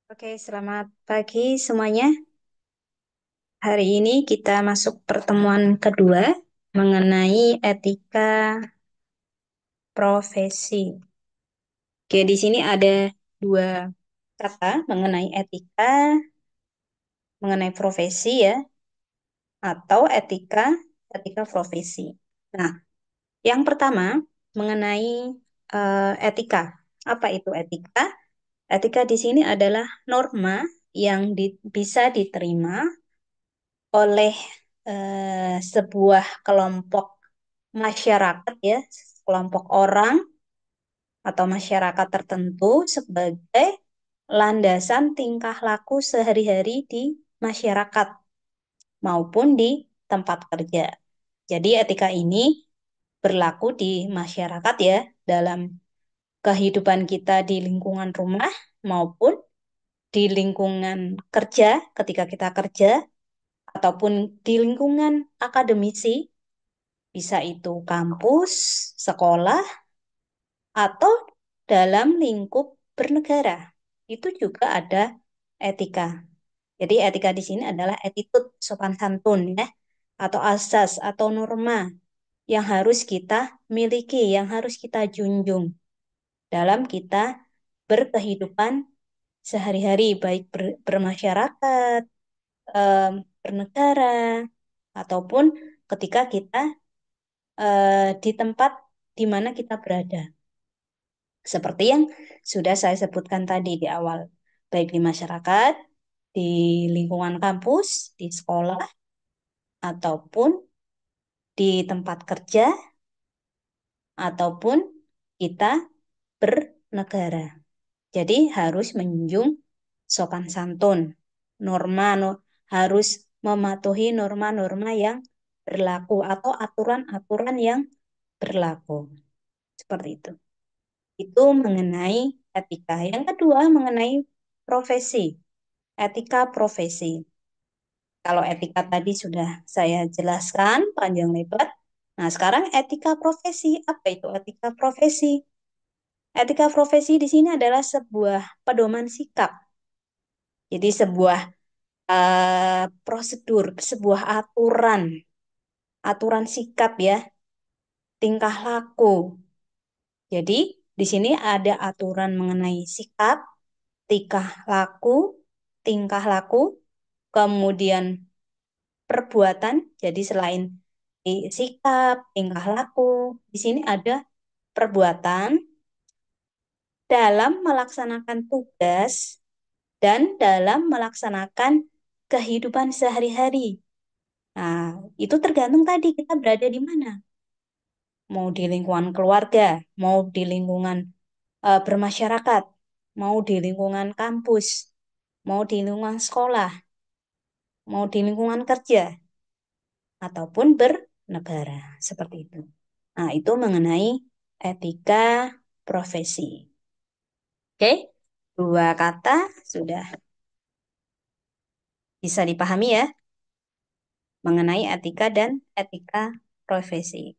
Oke, selamat pagi semuanya. Hari ini kita masuk pertemuan kedua mengenai etika profesi. Oke, di sini ada dua kata mengenai etika, mengenai profesi ya, atau etika profesi. Nah, yang pertama mengenai etika. Apa itu etika? Etika di sini adalah norma yang bisa diterima oleh sebuah kelompok masyarakat ya, kelompok orang atau masyarakat tertentu sebagai landasan tingkah laku sehari-hari di masyarakat maupun di tempat kerja. Jadi etika ini berlaku di masyarakat ya, dalam kehidupan kita di lingkungan rumah maupun di lingkungan kerja ketika kita kerja ataupun di lingkungan akademisi. Bisa itu kampus, sekolah, atau dalam lingkup bernegara. Itu juga ada etika. Jadi etika di sini adalah attitude sopan santun ya, atau asas atau norma yang harus kita miliki, yang harus kita junjung dalam kita berkehidupan sehari-hari, baik bermasyarakat, bernegara, ataupun ketika kita di tempat di mana kita berada. Seperti yang sudah saya sebutkan tadi di awal, baik di masyarakat, di lingkungan kampus, di sekolah, ataupun di tempat kerja, ataupun kita bernegara. Jadi harus menjunjung sopan santun, harus mematuhi norma-norma yang berlaku atau aturan-aturan yang berlaku. Seperti itu. Itu mengenai etika. Yang kedua mengenai profesi, etika profesi. Kalau etika tadi sudah saya jelaskan panjang lebar. Nah, sekarang etika profesi. Apa itu etika profesi? Etika profesi di sini adalah sebuah pedoman sikap. Jadi sebuah prosedur, sebuah aturan, aturan sikap ya, tingkah laku. Jadi di sini ada aturan mengenai sikap, tingkah laku, tingkah laku, kemudian perbuatan. Jadi selain sikap, tingkah laku, di sini ada perbuatan dalam melaksanakan tugas dan dalam melaksanakan kehidupan sehari-hari. Nah, itu tergantung tadi kita berada di mana. Mau di lingkungan keluarga, mau di lingkungan bermasyarakat, mau di lingkungan kampus, mau di lingkungan sekolah, mau di lingkungan kerja, ataupun bernegara. Seperti itu. Nah, itu mengenai etika profesi. Oke, dua kata sudah bisa dipahami ya, mengenai etika dan etika profesi.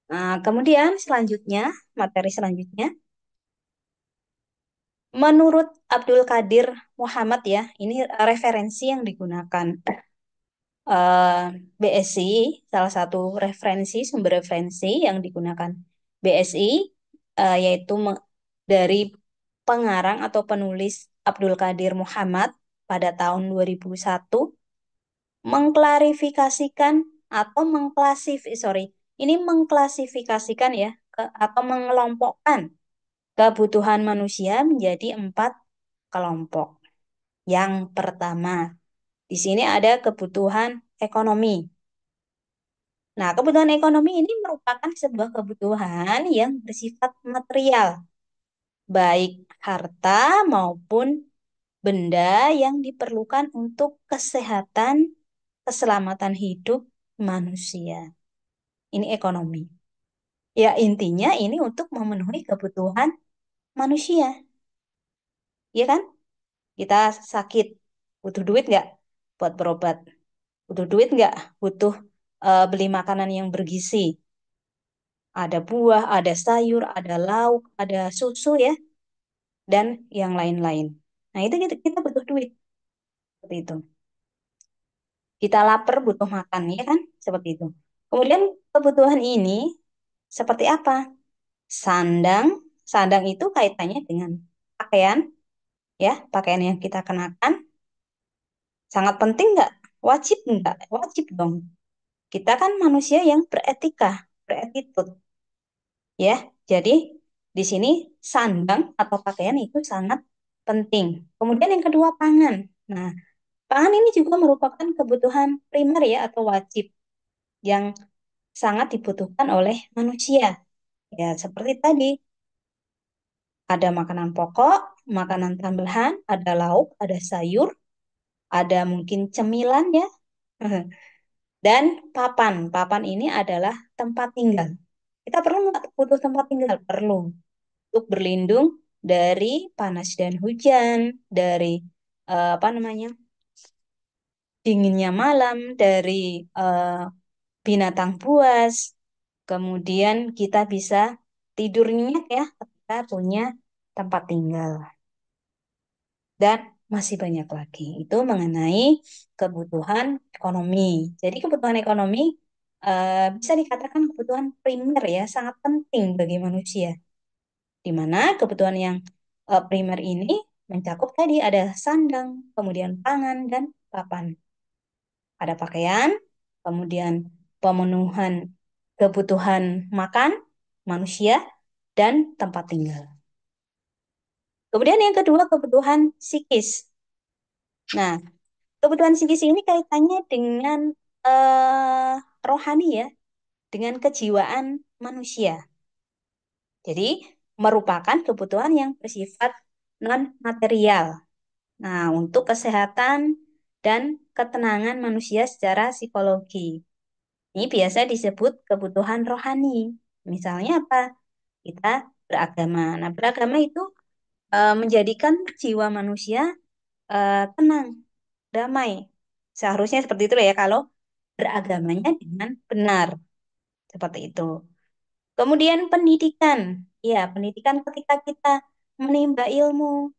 Nah, kemudian selanjutnya, materi selanjutnya, menurut Abdul Qadir Muhammad ya, ini referensi yang digunakan BSI, salah satu sumber referensi yang digunakan BSI, yaitu dari pengarang atau penulis Abdul Qadir Muhammad pada tahun 2001 mengklarifikasikan atau ini mengklasifikasikan ya, atau mengelompokkan kebutuhan manusia menjadi 4 kelompok. Yang pertama, di sini ada kebutuhan ekonomi. Nah, kebutuhan ekonomi ini merupakan sebuah kebutuhan yang bersifat material, baik harta maupun benda yang diperlukan untuk kesehatan, keselamatan hidup manusia. Ini ekonomi. Ya, intinya ini untuk memenuhi kebutuhan manusia. Iya kan? Kita sakit, butuh duit nggak buat berobat? Butuh duit nggak? Butuh beli makanan yang bergizi. Ada buah, ada sayur, ada lauk, ada susu ya, dan yang lain-lain. Nah, itu kita butuh duit seperti itu. Kita lapar butuh makan, ya kan? Seperti itu. Kemudian kebutuhan ini seperti apa? Sandang, sandang itu kaitannya dengan pakaian, ya, pakaian yang kita kenakan. Sangat penting nggak? Wajib nggak? Wajib dong. Kita kan manusia yang beretika, beretitude, ya. Jadi di sini sandang atau pakaian itu sangat penting. Kemudian yang kedua pangan. Nah, pangan ini juga merupakan kebutuhan primer ya atau wajib yang sangat dibutuhkan oleh manusia. Ya, seperti tadi, ada makanan pokok, makanan tambahan, ada lauk, ada sayur, ada mungkin cemilan ya. Dan papan. Papan ini adalah tempat tinggal. Kita perlu nggak butuh tempat tinggal? Perlu. Untuk berlindung dari panas dan hujan, dari apa namanya? Dinginnya malam, dari eh, binatang buas. Kemudian kita bisa tidur nyenyak ya, kita punya tempat tinggal. Dan masih banyak lagi. Itu mengenai kebutuhan ekonomi. Jadi kebutuhan ekonomi bisa dikatakan kebutuhan primer ya, sangat penting bagi manusia. Di mana kebutuhan yang primer ini mencakup tadi ada sandang, kemudian pangan, dan papan. Ada pakaian, kemudian pemenuhan kebutuhan makan manusia, dan tempat tinggal. Kemudian yang kedua kebutuhan psikis. Nah, kebutuhan psikis ini kaitannya dengan eh, rohani ya, dengan kejiwaan manusia. Jadi merupakan kebutuhan yang bersifat non material. Nah, untuk kesehatan dan ketenangan manusia secara psikologi. Ini biasa disebut kebutuhan rohani. Misalnya apa? Kita beragama. Nah, beragama itu menjadikan jiwa manusia tenang, damai. Seharusnya seperti itu ya kalau beragamanya dengan benar. Seperti itu. Kemudian pendidikan. Ya, pendidikan ketika kita menimba ilmu,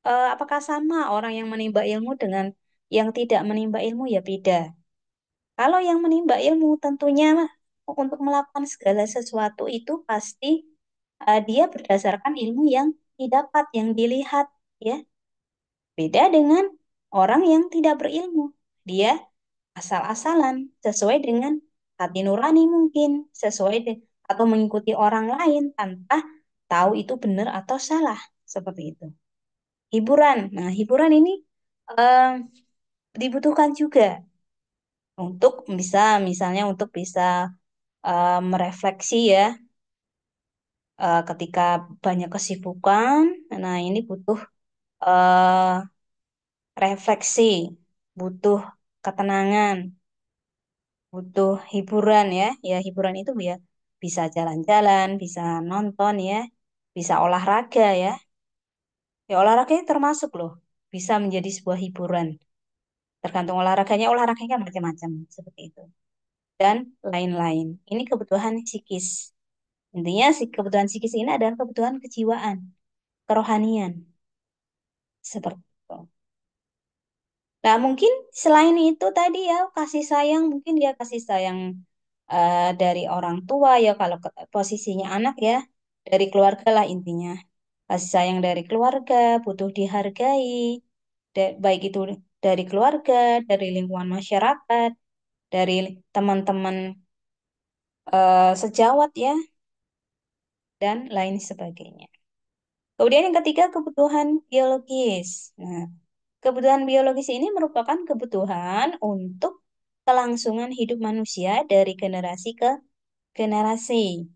apakah sama orang yang menimba ilmu dengan yang tidak menimba ilmu? Ya beda. Kalau yang menimba ilmu tentunya untuk melakukan segala sesuatu itu pasti dia berdasarkan ilmu yang didapat, yang dilihat, ya. Beda dengan orang yang tidak berilmu. Dia asal-asalan, sesuai dengan hati nurani mungkin, atau mengikuti orang lain tanpa tahu itu benar atau salah, seperti itu. Hiburan. Nah, hiburan ini eh, dibutuhkan juga untuk bisa misalnya untuk bisa merefleksi ya ketika banyak kesibukan. Nah, ini butuh eh, refleksi, butuh ketenangan, butuh hiburan ya. Ya, hiburan itu ya bisa jalan-jalan, bisa nonton ya, bisa olahraga ya. Ya, olahraga itu termasuk loh, bisa menjadi sebuah hiburan. Tergantung olahraganya macam-macam seperti itu. Dan lain-lain. Ini kebutuhan psikis. Intinya si kebutuhan psikis ini adalah kebutuhan kejiwaan, kerohanian, seperti itu. Nah, mungkin selain itu tadi ya kasih sayang, mungkin dia kasih sayang dari orang tua ya kalau posisinya anak ya, dari keluarga lah intinya. Kasih sayang dari keluarga, butuh dihargai, baik itu dari keluarga, dari lingkungan masyarakat, dari teman-teman sejawat ya, dan lain sebagainya. Kemudian yang ketiga kebutuhan biologis. Nah, kebutuhan biologis ini merupakan kebutuhan untuk kelangsungan hidup manusia dari generasi ke generasi.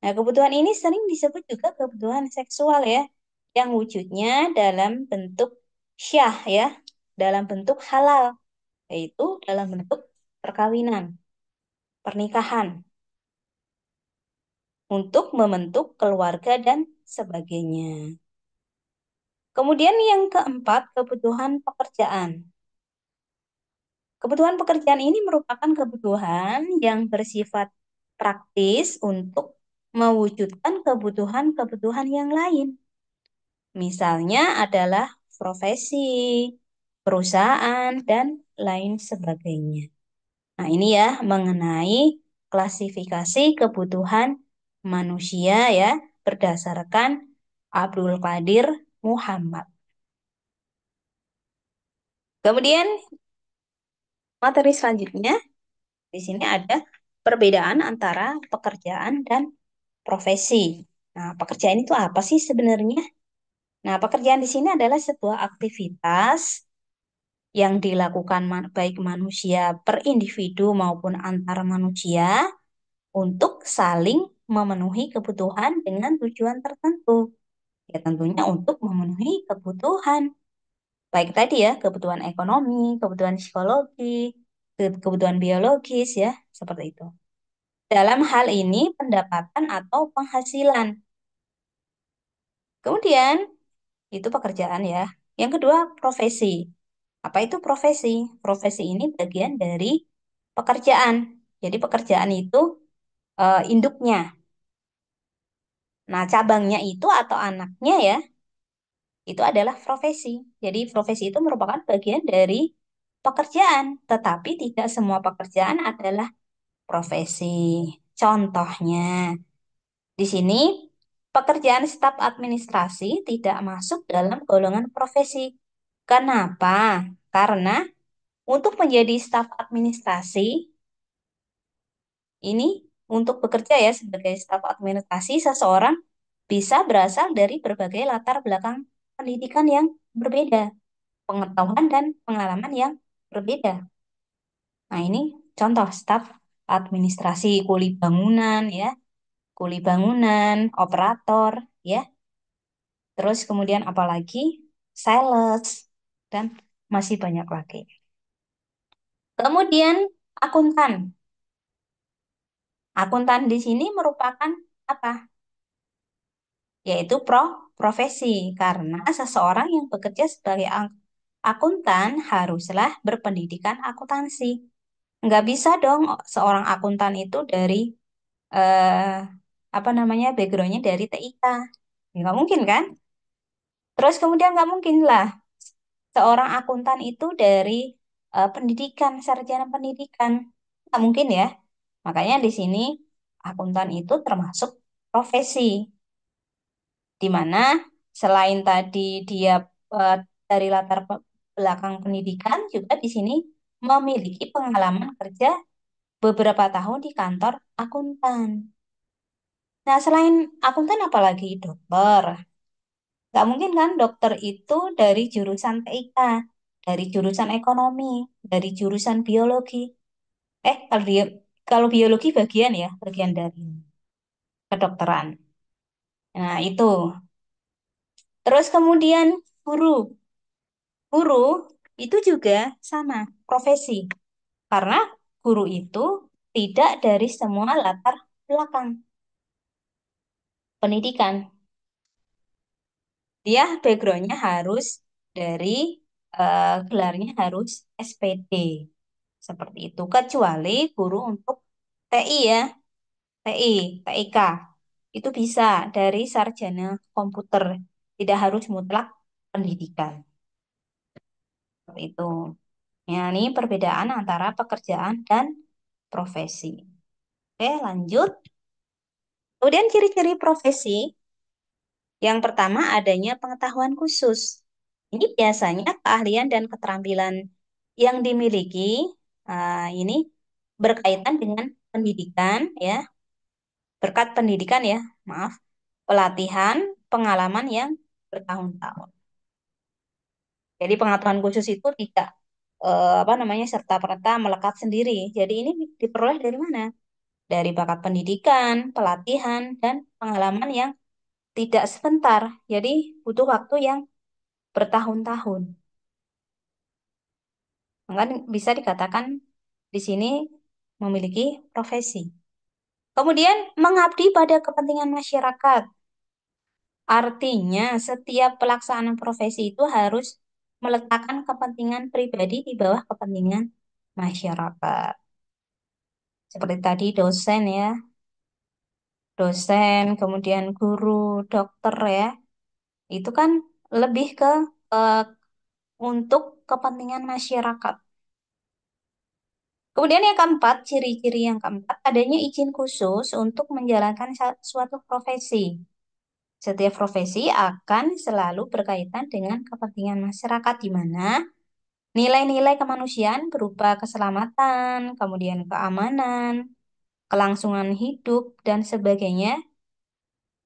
Nah, kebutuhan ini sering disebut juga kebutuhan seksual ya, yang wujudnya dalam bentuk syah ya, dalam bentuk halal, yaitu dalam bentuk perkawinan, pernikahan, untuk membentuk keluarga dan sebagainya. Kemudian yang keempat, kebutuhan pekerjaan. Kebutuhan pekerjaan ini merupakan kebutuhan yang bersifat praktis untuk mewujudkan kebutuhan-kebutuhan yang lain. Misalnya adalah profesi, perusahaan, dan lain sebagainya. Nah, ini ya mengenai klasifikasi kebutuhan manusia ya berdasarkan Abdul Qadir Muhammad. Kemudian materi selanjutnya di sini ada perbedaan antara pekerjaan dan profesi. Nah, pekerjaan itu apa sih sebenarnya? Nah, pekerjaan di sini adalah sebuah aktivitas yang dilakukan baik manusia per individu maupun antar manusia untuk saling memenuhi kebutuhan dengan tujuan tertentu. Ya, tentunya untuk memenuhi kebutuhan. Baik tadi ya, kebutuhan ekonomi, kebutuhan psikologi, kebutuhan biologis ya, seperti itu. Dalam hal ini pendapatan atau penghasilan. Kemudian itu pekerjaan ya. Yang kedua, profesi. Apa itu profesi? Profesi ini bagian dari pekerjaan. Jadi pekerjaan itu induknya. Nah, cabangnya itu atau anaknya ya, itu adalah profesi. Jadi profesi itu merupakan bagian dari pekerjaan, tetapi tidak semua pekerjaan adalah profesi. Contohnya, di sini pekerjaan staf administrasi tidak masuk dalam golongan profesi. Kenapa? Karena untuk menjadi staf administrasi, ini untuk bekerja ya sebagai staf administrasi, seseorang bisa berasal dari berbagai latar belakang pendidikan yang berbeda, pengetahuan dan pengalaman yang berbeda. Nah, ini contoh staf administrasi, kuli bangunan ya, kuli bangunan, operator ya. Terus kemudian apalagi sales dan masih banyak lagi. Kemudian akuntan. Akuntan di sini merupakan apa? Yaitu profesi karena seseorang yang bekerja sebagai akuntan haruslah berpendidikan akuntansi. Nggak bisa dong seorang akuntan itu dari eh, apa namanya backgroundnya dari TIK. Nggak mungkin kan? Terus kemudian nggak mungkin lah seorang akuntan itu dari pendidikan, sarjana pendidikan. Nggak mungkin ya. Makanya di sini akuntan itu termasuk profesi, di mana selain tadi dia eh, dari latar belakang pendidikan, juga di sini memiliki pengalaman kerja beberapa tahun di kantor akuntan. Nah, selain akuntan apalagi dokter. Nggak mungkin kan dokter itu dari jurusan TIK, dari jurusan ekonomi, dari jurusan biologi. Kalau biologi bagian ya, bagian dari kedokteran. Nah, itu. Terus kemudian guru. Guru itu juga sama, profesi. Karena guru itu tidak dari semua latar belakang pendidikan. Dia backgroundnya harus dari gelarnya harus SPD. Seperti itu. Kecuali guru untuk TI ya, TI, TIK. Itu bisa dari sarjana komputer. Tidak harus mutlak pendidikan. Seperti itu. Ya, ini perbedaan antara pekerjaan dan profesi. Oke, lanjut. Kemudian ciri-ciri profesi. Yang pertama adanya pengetahuan khusus. Ini biasanya keahlian dan keterampilan yang dimiliki ini berkaitan dengan pendidikan ya, berkat pendidikan ya, maaf, pelatihan, pengalaman yang bertahun-tahun. Jadi pengetahuan khusus itu tidak apa namanya serta-merta melekat sendiri. Jadi ini diperoleh dari mana? Dari bakat pendidikan, pelatihan, dan pengalaman yang tidak sebentar. Jadi butuh waktu yang bertahun-tahun. Maka bisa dikatakan di sini memiliki profesi. Kemudian mengabdi pada kepentingan masyarakat. Artinya setiap pelaksanaan profesi itu harus meletakkan kepentingan pribadi di bawah kepentingan masyarakat. Seperti tadi dosen ya, dosen, kemudian guru, dokter ya. Itu kan lebih ke eh, untuk kepentingan masyarakat. Kemudian yang keempat, ciri-ciri yang keempat, adanya izin khusus untuk menjalankan suatu profesi. Setiap profesi akan selalu berkaitan dengan kepentingan masyarakat, di mana nilai-nilai kemanusiaan berupa keselamatan, kemudian keamanan, kelangsungan hidup, dan sebagainya,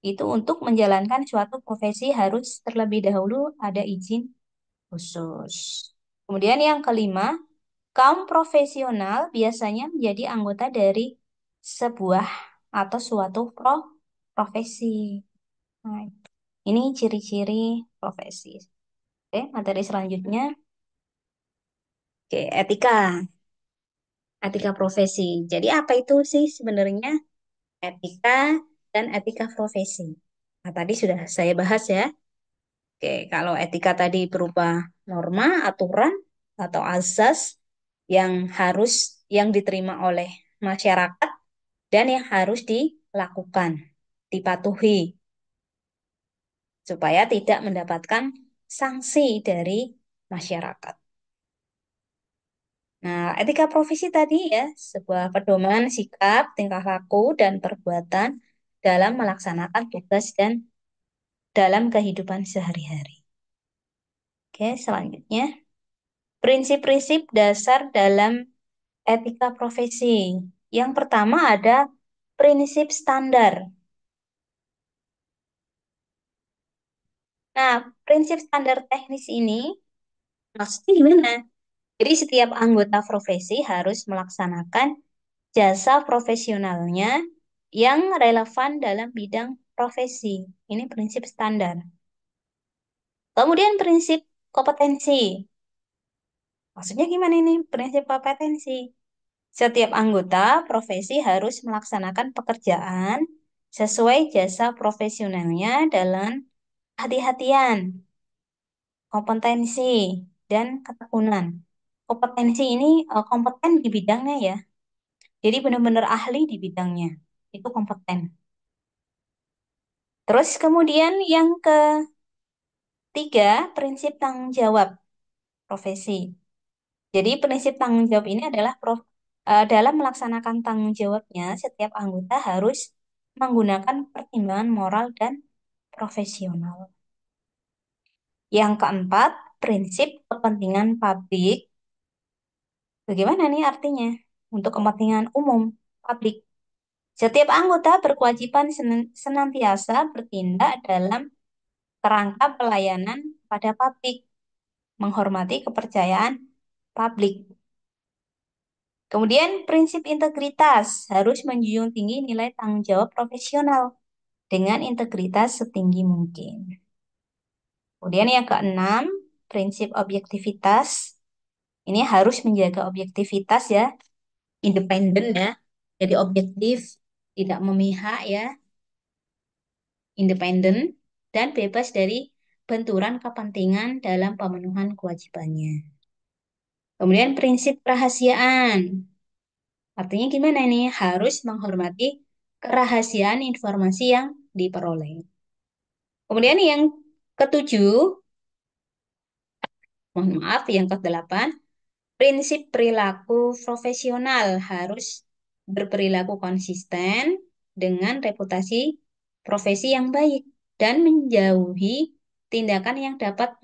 itu untuk menjalankan suatu profesi harus terlebih dahulu ada izin khusus. Kemudian yang kelima, kaum profesional biasanya menjadi anggota dari sebuah atau suatu profesi. Nah, ini ciri-ciri profesi. Oke, materi selanjutnya. Oke, etika. Etika profesi. Jadi apa itu sih sebenarnya etika dan etika profesi? Nah, tadi sudah saya bahas ya. Oke, kalau etika tadi berupa norma, aturan, atau azas yang harus yang diterima oleh masyarakat dan yang harus dilakukan, dipatuhi supaya tidak mendapatkan sanksi dari masyarakat. Nah, etika profesi tadi ya, sebuah pedoman sikap, tingkah laku, dan perbuatan dalam melaksanakan tugas dan dalam kehidupan sehari-hari. Oke, selanjutnya, prinsip-prinsip dasar dalam etika profesi. Yang pertama ada prinsip standar. Nah, prinsip standar teknis ini maksudnya gimana? Jadi setiap anggota profesi harus melaksanakan jasa profesionalnya yang relevan dalam bidang profesi. Ini prinsip standar. Kemudian prinsip kompetensi. Maksudnya gimana ini prinsip kompetensi? Setiap anggota profesi harus melaksanakan pekerjaan sesuai jasa profesionalnya dalam hati-hatian, kompetensi, dan ketekunan. Kompetensi ini kompeten di bidangnya ya. Jadi benar-benar ahli di bidangnya. Itu kompeten. Terus kemudian yang ketiga, prinsip tanggung jawab profesi. Jadi prinsip tanggung jawab ini adalah dalam melaksanakan tanggung jawabnya, setiap anggota harus menggunakan pertimbangan moral dan profesional. Yang keempat, prinsip kepentingan publik. Bagaimana nih artinya? Untuk kepentingan umum publik. Setiap anggota berkewajiban senantiasa bertindak dalam kerangka pelayanan pada publik, menghormati kepercayaan publik. Kemudian prinsip integritas harus menjunjung tinggi nilai tanggung jawab profesional dengan integritas setinggi mungkin. Kemudian yang keenam, prinsip objektivitas. Ini harus menjaga objektivitas ya, independen ya. Jadi objektif, tidak memihak ya, independen dan bebas dari benturan kepentingan dalam pemenuhan kewajibannya. Kemudian prinsip kerahasiaan. Artinya gimana ini? Harus menghormati kerahasiaan informasi yang diperoleh. Kemudian yang ketujuh, mohon maaf, yang kedelapan, prinsip perilaku profesional harus berperilaku konsisten dengan reputasi profesi yang baik dan menjauhi tindakan yang dapat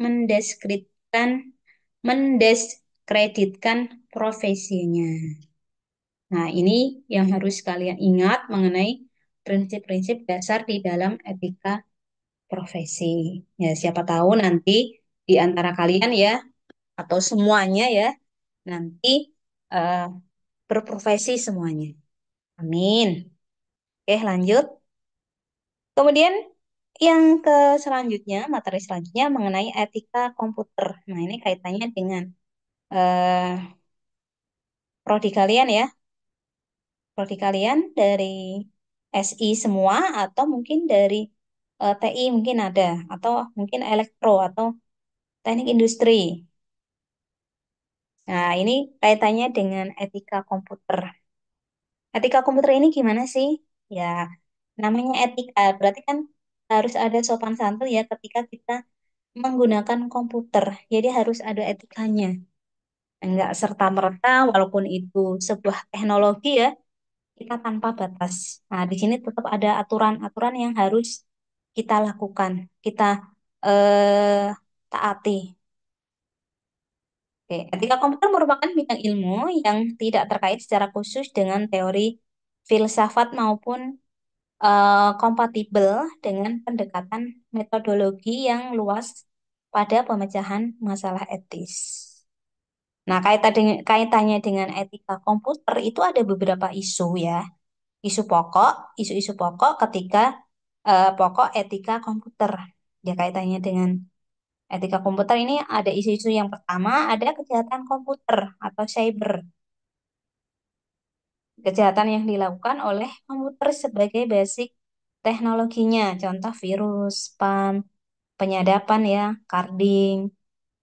mendiskreditkan profesinya. Nah, ini yang harus kalian ingat mengenai prinsip-prinsip dasar di dalam etika profesi. Ya, siapa tahu nanti di antara kalian ya, atau semuanya ya, nanti eh, berprofesi semuanya. Amin. Oke, lanjut. Kemudian yang ke selanjutnya, materi selanjutnya mengenai etika komputer. Nah, ini kaitannya dengan eh, prodi kalian ya. Prodi kalian dari SI semua atau mungkin dari TI mungkin ada atau mungkin elektro atau teknik industri. Nah, ini kaitannya dengan etika komputer. Etika komputer ini gimana sih? Ya, namanya etika berarti kan harus ada sopan santun ya ketika kita menggunakan komputer. Jadi harus ada etikanya. Enggak serta-merta walaupun itu sebuah teknologi ya, kita tanpa batas. Nah, di sini tetap ada aturan-aturan yang harus kita lakukan, kita taati. Oke, etika komputer merupakan bidang ilmu yang tidak terkait secara khusus dengan teori filsafat maupun kompatibel dengan pendekatan metodologi yang luas pada pemecahan masalah etis. Nah, kaitannya dengan etika komputer itu ada beberapa isu ya. Isu-isu pokok ketika pokok etika komputer. Ya, kaitannya dengan etika komputer ini ada isu-isu yang pertama, ada kejahatan komputer atau cyber. Kejahatan yang dilakukan oleh komputer sebagai basic teknologinya. Contoh virus, spam, penyadapan ya, carding,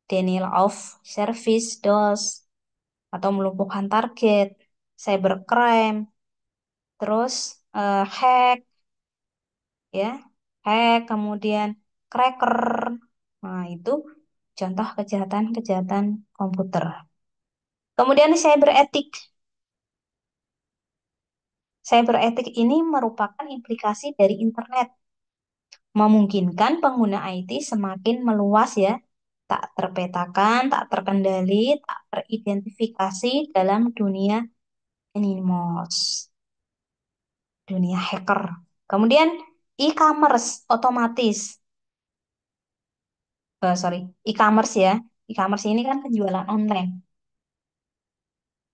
denial of service, DOS, atau melumpuhkan target, cybercrime, terus hack ya, hack, kemudian cracker. Nah, itu contoh kejahatan-kejahatan komputer. Kemudian cyber etik. Cyber etik ini merupakan implikasi dari internet, memungkinkan pengguna IT semakin meluas ya, tak terpetakan, tak terkendali, tak teridentifikasi dalam dunia anonymous, dunia hacker. Kemudian e-commerce otomatis, sorry, e-commerce ya. E-commerce ini kan penjualan online.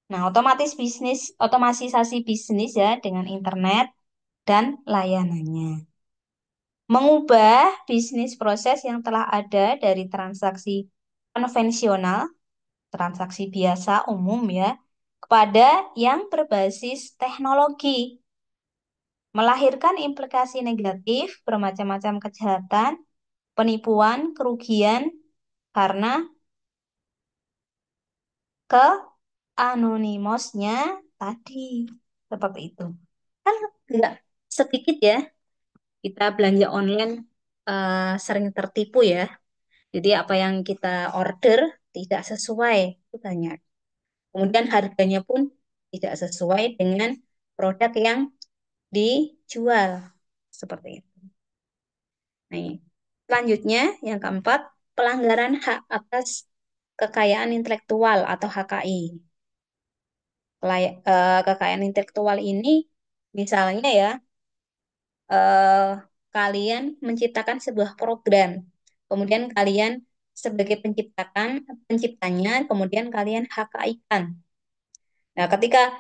Nah, otomatisasi bisnis ya dengan internet dan layanannya. Mengubah bisnis proses yang telah ada dari transaksi konvensional, transaksi biasa umum ya, kepada yang berbasis teknologi, melahirkan implikasi negatif bermacam-macam kejahatan, penipuan, kerugian karena keanonimosnya tadi. Seperti itu. Kan nggak sedikit ya kita belanja online sering tertipu ya. Jadi apa yang kita order tidak sesuai, itu banyak. Kemudian harganya pun tidak sesuai dengan produk yang dijual. Seperti itu. Nah, selanjutnya yang keempat, pelanggaran hak atas kekayaan intelektual atau HKI. Kekayaan intelektual ini misalnya ya, eh, kalian menciptakan sebuah program, kemudian kalian sebagai penciptanya, kemudian kalian HKI-kan. Nah, ketika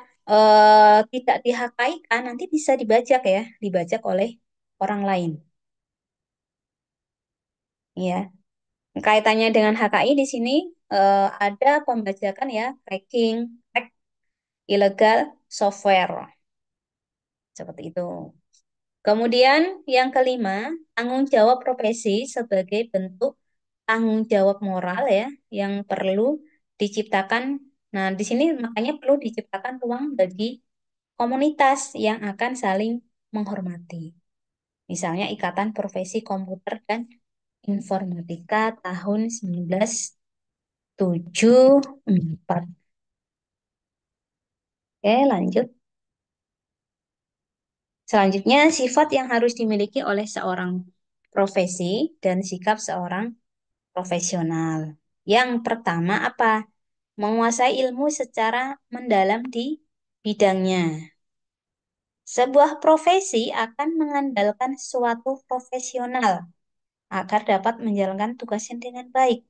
tidak di HKI-kan, nanti bisa dibajak ya, dibajak oleh orang lain. Ya, kaitannya dengan HKI di sini ada pembajakan ya, hack illegal software seperti itu. Kemudian yang kelima, tanggung jawab profesi sebagai bentuk tanggung jawab moral ya yang perlu diciptakan. Nah, di sini makanya perlu diciptakan ruang bagi komunitas yang akan saling menghormati. Misalnya Ikatan Profesi Komputer dan Informatika tahun 1974. Oke, lanjut. Selanjutnya, sifat yang harus dimiliki oleh seorang profesi dan sikap seorang profesional. Yang pertama apa? Menguasai ilmu secara mendalam di bidangnya. Sebuah profesi akan mengandalkan suatu profesional agar dapat menjalankan tugasnya dengan baik.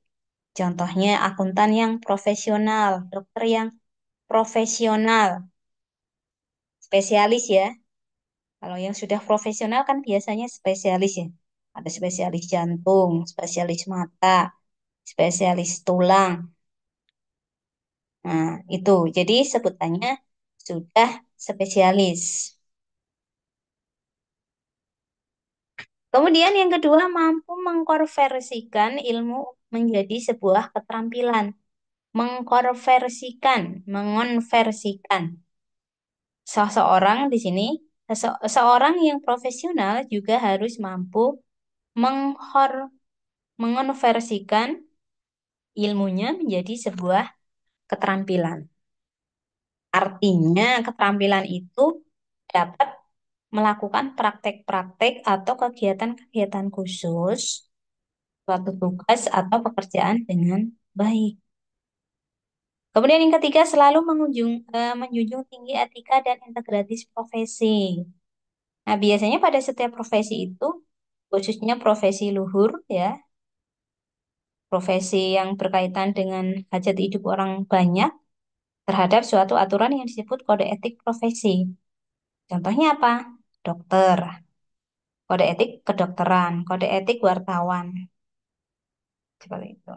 Contohnya akuntan yang profesional, dokter yang profesional, spesialis ya. Kalau yang sudah profesional kan biasanya spesialis ya. Ada spesialis jantung, spesialis mata, spesialis tulang. Nah, itu. Jadi sebutannya sudah spesialis. Kemudian yang kedua, mampu mengkonversikan ilmu menjadi sebuah keterampilan. Mengonversikan. Seseorang di sini, seorang yang profesional juga harus mampu menghor mengonversikan ilmunya menjadi sebuah keterampilan. Artinya, keterampilan itu dapat melakukan praktek-praktek atau kegiatan-kegiatan khusus, suatu tugas atau pekerjaan dengan baik. Kemudian yang ketiga, selalu menjunjung tinggi etika dan integritas profesi. Nah, biasanya pada setiap profesi itu, khususnya profesi luhur, ya, profesi yang berkaitan dengan hajat hidup orang banyak, terhadap suatu aturan yang disebut kode etik profesi. Contohnya apa? Dokter, kode etik kedokteran, kode etik wartawan, seperti itu.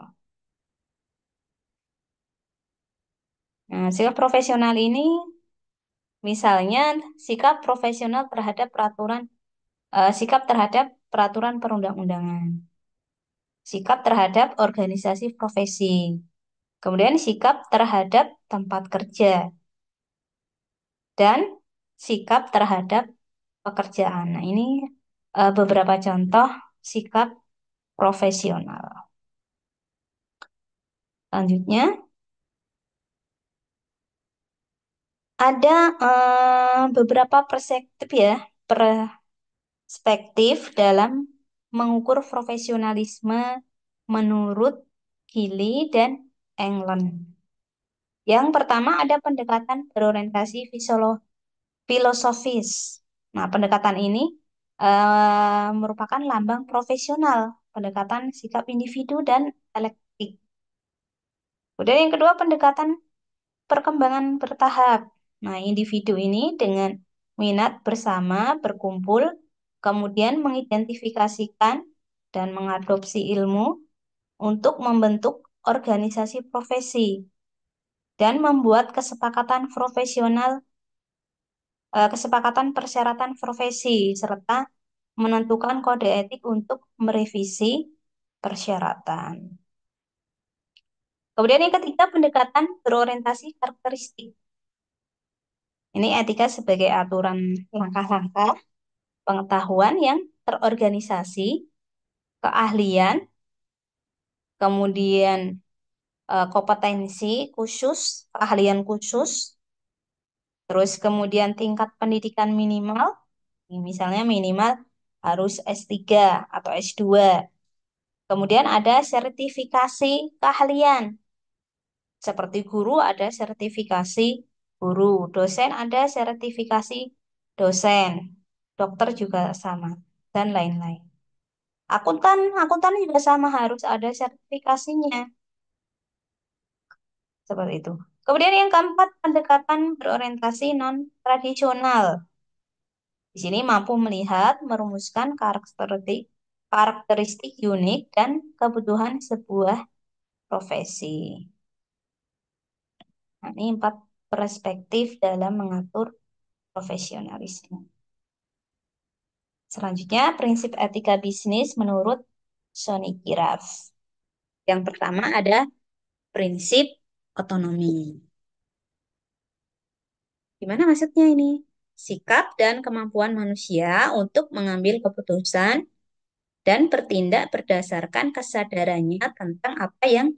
Nah, sikap profesional ini misalnya sikap terhadap peraturan perundang-undangan, sikap terhadap organisasi profesi, kemudian sikap terhadap tempat kerja, dan sikap terhadap pekerjaan. Nah, ini beberapa contoh sikap profesional. Selanjutnya, ada beberapa perspektif dalam mengukur profesionalisme menurut Gili dan England. Yang pertama ada pendekatan berorientasi filosofis. Nah, pendekatan ini merupakan lambang profesional, pendekatan sikap individu dan elektik. Kemudian yang kedua pendekatan perkembangan bertahap. Nah, individu ini dengan minat bersama berkumpul, kemudian mengidentifikasikan dan mengadopsi ilmu untuk membentuk organisasi profesi dan membuat kesepakatan persyaratan profesi serta menentukan kode etik untuk merevisi persyaratan. Kemudian yang ketiga, pendekatan berorientasi karakteristik. Ini etika sebagai aturan langkah-langkah pengetahuan yang terorganisasi, keahlian, kemudian kompetensi khusus, keahlian khusus, terus kemudian tingkat pendidikan minimal, misalnya minimal harus S3 atau S2. Kemudian ada sertifikasi keahlian, seperti guru ada sertifikasi guru, dosen ada sertifikasi dosen, dokter juga sama, dan lain-lain. Akuntan juga sama harus ada sertifikasinya, seperti itu. Kemudian yang keempat, pendekatan berorientasi non-tradisional. Di sini mampu melihat, merumuskan karakteristik unik dan kebutuhan sebuah profesi. Nah, ini empat perspektif dalam mengatur profesionalisme. Selanjutnya, prinsip etika bisnis menurut Sonny Kiraf. Yang pertama ada prinsip otonomi. Gimana maksudnya ini? Sikap dan kemampuan manusia untuk mengambil keputusan dan bertindak berdasarkan kesadarannya tentang apa yang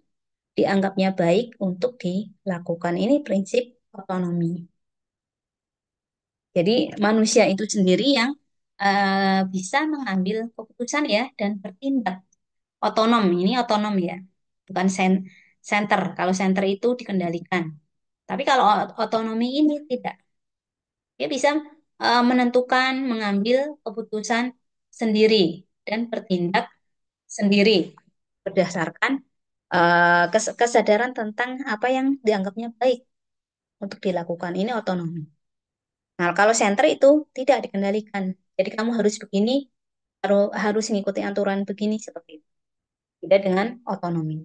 dianggapnya baik untuk dilakukan. Ini prinsip otonomi. Jadi manusia itu sendiri yang bisa mengambil keputusan ya dan bertindak otonom. Ini otonom ya, bukan center. Kalau center itu dikendalikan. Tapi kalau otonomi ini tidak. Dia bisa menentukan, mengambil keputusan sendiri dan bertindak sendiri berdasarkan kesadaran tentang apa yang dianggapnya baik untuk dilakukan. Ini otonomi. Nah, kalau center itu tidak dikendalikan. Jadi kamu harus begini, harus mengikuti aturan begini seperti itu. Tidak dengan otonomi.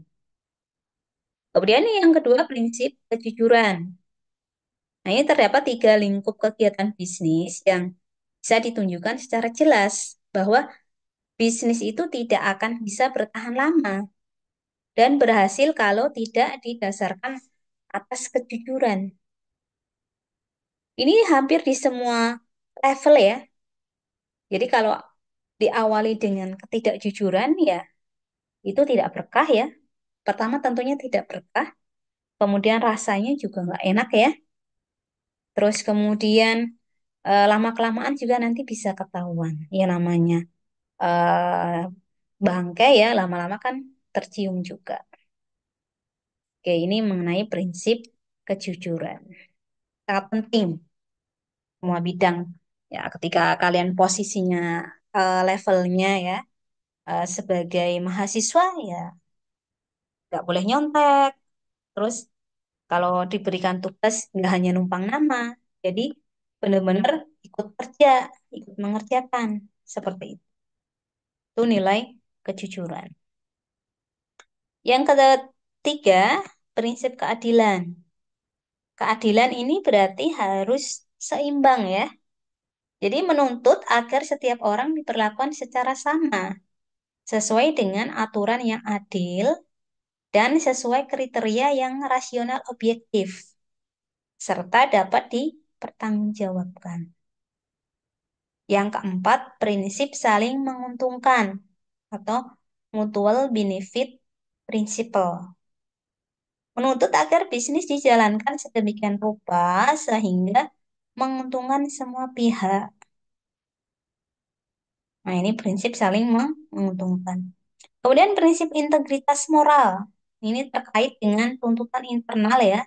Kemudian yang kedua prinsip kejujuran. Nah, ini terdapat tiga lingkup kegiatan bisnis yang bisa ditunjukkan secara jelas bahwa bisnis itu tidak akan bisa bertahan lama dan berhasil kalau tidak didasarkan atas kejujuran. Ini hampir di semua level ya. Jadi kalau diawali dengan ketidakjujuran, ya itu tidak berkah ya. Pertama tentunya tidak berkah, kemudian rasanya juga nggak enak ya. Terus kemudian lama-kelamaan juga nanti bisa ketahuan. Ya namanya eh, bangkai ya, lama-lama kan tercium juga. Oke, ini mengenai prinsip kejujuran. Sangat penting semua bidang. Ya, ketika kalian posisinya levelnya ya sebagai mahasiswa ya nggak boleh nyontek. Terus kalau diberikan tugas nggak hanya numpang nama, jadi benar-benar ikut kerja, ikut mengerjakan seperti itu. Itu nilai kejujuran. Yang ketiga, prinsip keadilan. Keadilan ini berarti harus seimbang ya. Jadi menuntut agar setiap orang diperlakukan secara sama, sesuai dengan aturan yang adil dan sesuai kriteria yang rasional objektif, serta dapat dipertanggungjawabkan. Yang keempat, prinsip saling menguntungkan atau mutual benefit principle. Menuntut agar bisnis dijalankan sedemikian rupa sehingga menguntungkan semua pihak. Nah, ini prinsip saling menguntungkan. Kemudian prinsip integritas moral. Ini terkait dengan tuntutan internal ya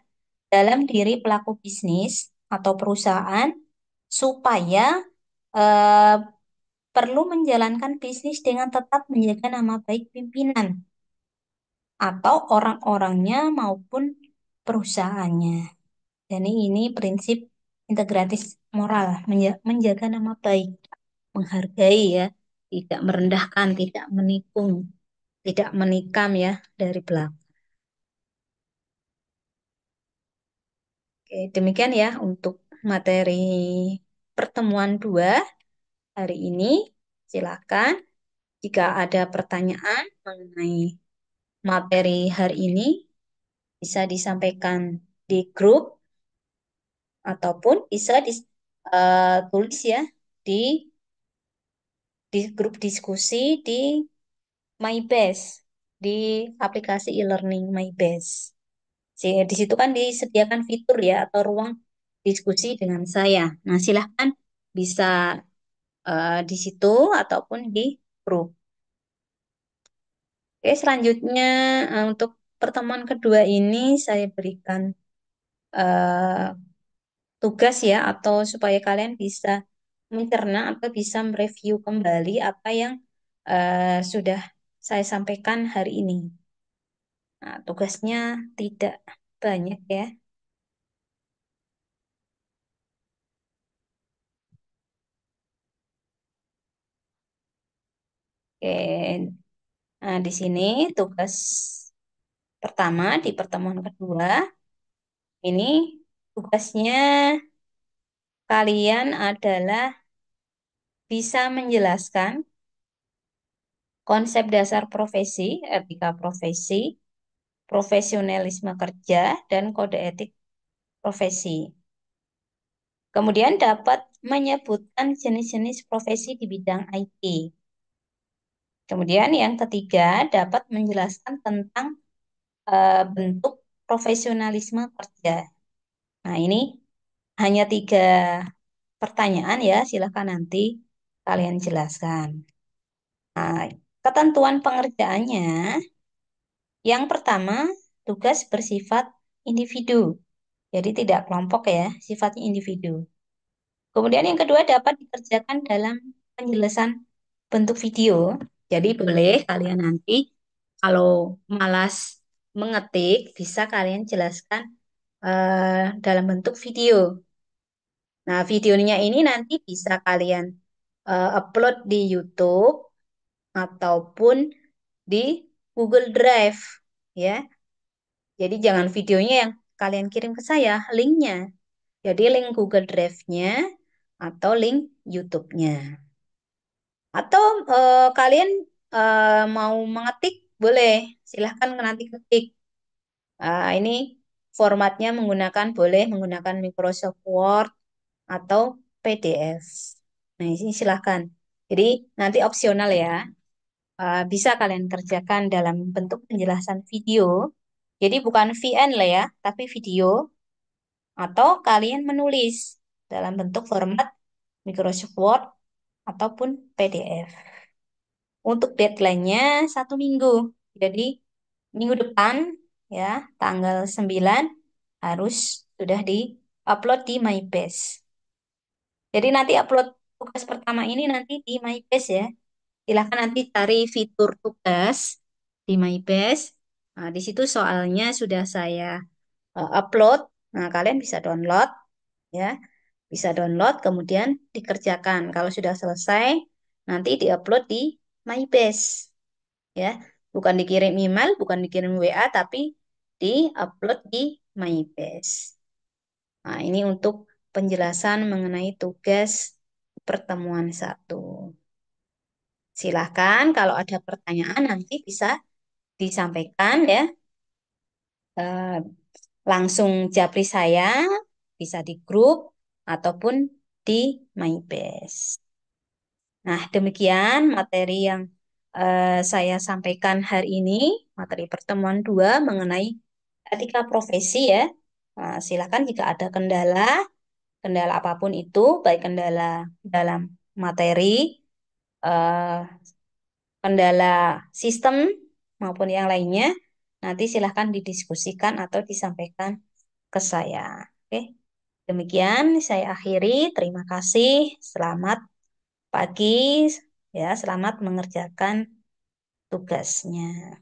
dalam diri pelaku bisnis atau perusahaan supaya eh, perlu menjalankan bisnis dengan tetap menjaga nama baik pimpinan atau orang-orangnya maupun perusahaannya. Jadi ini prinsip integratis moral, menjaga nama baik, menghargai ya, tidak merendahkan, tidak menikung, tidak menikam ya dari belakang. Oke, demikian ya untuk materi pertemuan 2 hari ini. Silakan jika ada pertanyaan mengenai materi hari ini bisa disampaikan di grup ataupun bisa ditulis ya di grup diskusi di MyBase, di aplikasi e-learning MyBase. Di situ kan disediakan fitur ya atau ruang diskusi dengan saya. Nah, silahkan bisa di situ ataupun di grup. Oke, selanjutnya untuk pertemuan kedua ini saya berikan eh, tugas ya atau supaya kalian bisa mencerna atau bisa mereview kembali apa yang sudah saya sampaikan hari ini. Nah, tugasnya tidak banyak ya. Oke, nah di sini tugas pertama di pertemuan kedua ini tugasnya kalian adalah bisa menjelaskan konsep dasar profesi, etika profesi, profesionalisme kerja, dan kode etik profesi. Kemudian dapat menyebutkan jenis-jenis profesi di bidang IT. Kemudian yang ketiga dapat menjelaskan tentang bentuk profesionalisme kerja. Nah, ini hanya 3 pertanyaan ya, silakan nanti kalian jelaskan. Nah, ketentuan pengerjaannya, yang pertama tugas bersifat individu, jadi tidak kelompok ya, sifatnya individu. Kemudian yang kedua dapat dikerjakan dalam penjelasan bentuk video. Jadi boleh kalian nanti kalau malas mengetik bisa kalian jelaskan dalam bentuk video. Nah, videonya ini nanti bisa kalian upload di YouTube ataupun di Google Drive ya. Jadi jangan videonya yang kalian kirim ke saya, linknya. Jadi link Google Drive-nya atau link YouTube-nya. Atau kalian mau mengetik, boleh. Silahkan nanti ketik. Ini formatnya boleh menggunakan Microsoft Word atau PDF. Nah, ini silahkan. Jadi nanti opsional ya. Bisa kalian kerjakan dalam bentuk penjelasan video. Jadi bukan VN lah ya, tapi video. Atau kalian menulis dalam bentuk format Microsoft Word ataupun PDF. Untuk deadline-nya 1 minggu. Jadi minggu depan ya, tanggal 9 harus sudah di-upload di MyBase. Jadi nanti upload tugas pertama ini nanti di MyBase ya. Silahkan nanti cari fitur tugas di MyBase. Nah, di situ soalnya sudah saya upload. Nah, kalian bisa download ya. Bisa download kemudian dikerjakan. Kalau sudah selesai nanti diupload di MyBase ya. Bukan dikirim email, bukan dikirim WA tapi diupload di MyBase. Nah, ini untuk penjelasan mengenai tugas pertemuan 1. Silahkan kalau ada pertanyaan nanti bisa disampaikan ya. Eh, Langsung japri saya, bisa di grup ataupun di MyBase. Nah, demikian materi yang saya sampaikan hari ini, materi pertemuan 2 mengenai etika profesi ya. Nah, silakan jika ada kendala apapun itu, baik kendala dalam materi, eh, kendala sistem maupun yang lainnya, nanti silahkan didiskusikan atau disampaikan ke saya. Oke, demikian saya akhiri. Terima kasih. Selamat pagi, ya, selamat mengerjakan tugasnya.